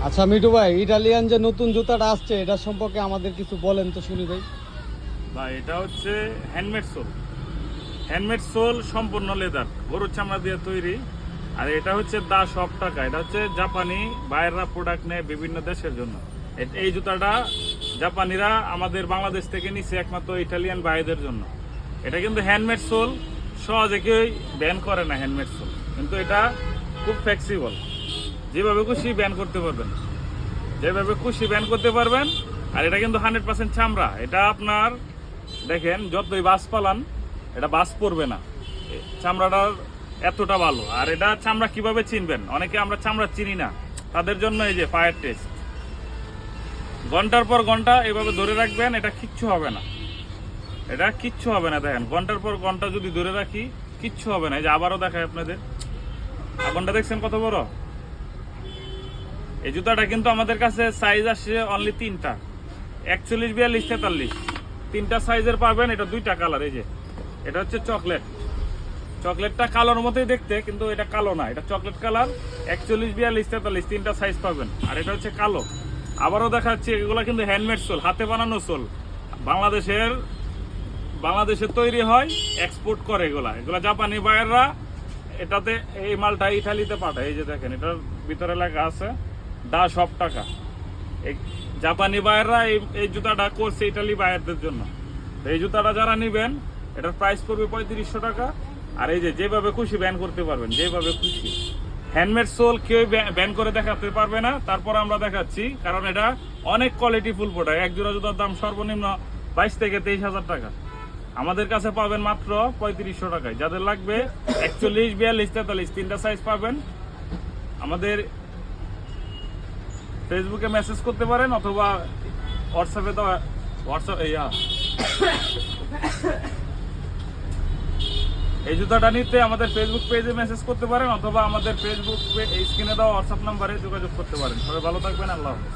আচ্ছা মিঠু ভাই, ইটালিয়ান যে নতুন জুতাটা আসছে এটা সম্পর্কে আমাদের কিছু বলেন তো শুনি ভাই। ভাই এটা হচ্ছে হ্যান্ডমেড সোল। হ্যান্ডমেড সোল সম্পূর্ণ লেদার, গরুর চামড়া দিয়ে তৈরি। আর এটা হচ্ছে দা সব টাকা, এটা হচ্ছে জাপানি বাইরেরা প্রোডাক্ট নেয় বিভিন্ন দেশের জন্য। এই জুতাটা জাপানিরা আমাদের বাংলাদেশ থেকে নিচ্ছে একমাত্র ইটালিয়ান ভাইদের জন্য। এটা কিন্তু হ্যান্ডমেড সোল, সহজে কেউ ব্যান করে না হ্যান্ডমেড সোল, কিন্তু এটা খুব ফ্লেক্সিবল, যেভাবে খুশি ব্যান করতে পারবেন, যেভাবে খুশি ব্যান করতে পারবেন। আর এটা কিন্তু 100% চামড়া। এটা আপনার দেখেন যতই বাস পালান এটা বাস পড়বে না, চামড়াটার এতটা ভালো। আর এটা চামড়া কিভাবে চিনবেন, অনেকে আমরা চামড়া চিনি না, তাদের জন্য এই যে ফায়ার টেস্ট, ঘন্টার পর ঘন্টা এভাবে ধরে রাখবেন, এটা কিচ্ছু হবে না, এটা কিচ্ছু হবে না। দেখেন ঘন্টার পর ঘন্টা যদি ধরে রাখি কিচ্ছু হবে না। এই যে আবারও দেখায় আপনাদের, আগুনটা দেখছেন কত বড়। এই জুতাটা কিন্তু আমাদের কাছে সাইজ আসছে অনলি 3টা, 41, 42, 43, 3টা সাইজের পাবেন। এটা 2টা কালার। এই যে এটা হচ্ছে চকলেট, চকলেটটা কালোর মতোই দেখতে, কিন্তু এটা কালো না, এটা চকলেট কালার। 41, 42, 43 3টা সাইজ পাবেন। আর এটা হচ্ছে কালো। আবারও দেখাচ্ছি, এগুলো কিন্তু হ্যান্ডমেড সোল, হাতে বানানো সোল, বাংলাদেশে তৈরি হয়, এক্সপোর্ট করে এগুলা জাপানি বায়াররা। এটাতে এই মালটা ইটালিতে পাঠায়। এই যে দেখেন এটার ভিতরে লেখা আছে দা সব টাকা। এই জাপানি বায়াররা এই জুতাটা করছে ইটালি বায়ারদের জন্য। এই জুতাটা যারা নিবেন এটার প্রাইস পড়বে 3500 টাকা। আর এই যে যেভাবে খুশি ব্যান করতে পারবেন, যেভাবে খুশি। হ্যান্ডমেড সোল কেউ ব্যান করে দেখাতে পারবে না। তারপর আমরা দেখাচ্ছি, কারণ এটা অনেক কোয়ালিটি ফুল প্রোডাক্ট। এক জোড়া জুতার দাম সর্বনিম্ন 22 থেকে 23,000 টাকা, আমাদের কাছে পাবেন মাত্র 3500 টাকায়। যাদের লাগবে 41, 42, 43 3টা সাইজ পাবেন। আমাদের ফেসবুকে মেসেজ করতে পারেন, অথবা হোয়াটসঅ্যাপে এই জুতাটা নিতে আমাদের ফেসবুক পেজে মেসেজ করতে পারেন, অথবা আমাদের ফেসবুক এই স্ক্রিনে দেওয়া হোয়াটসঅ্যাপ নাম্বারে যোগাযোগ করতে পারেন। সবাই ভালো থাকবেন, আল্লাহ হাফেজ।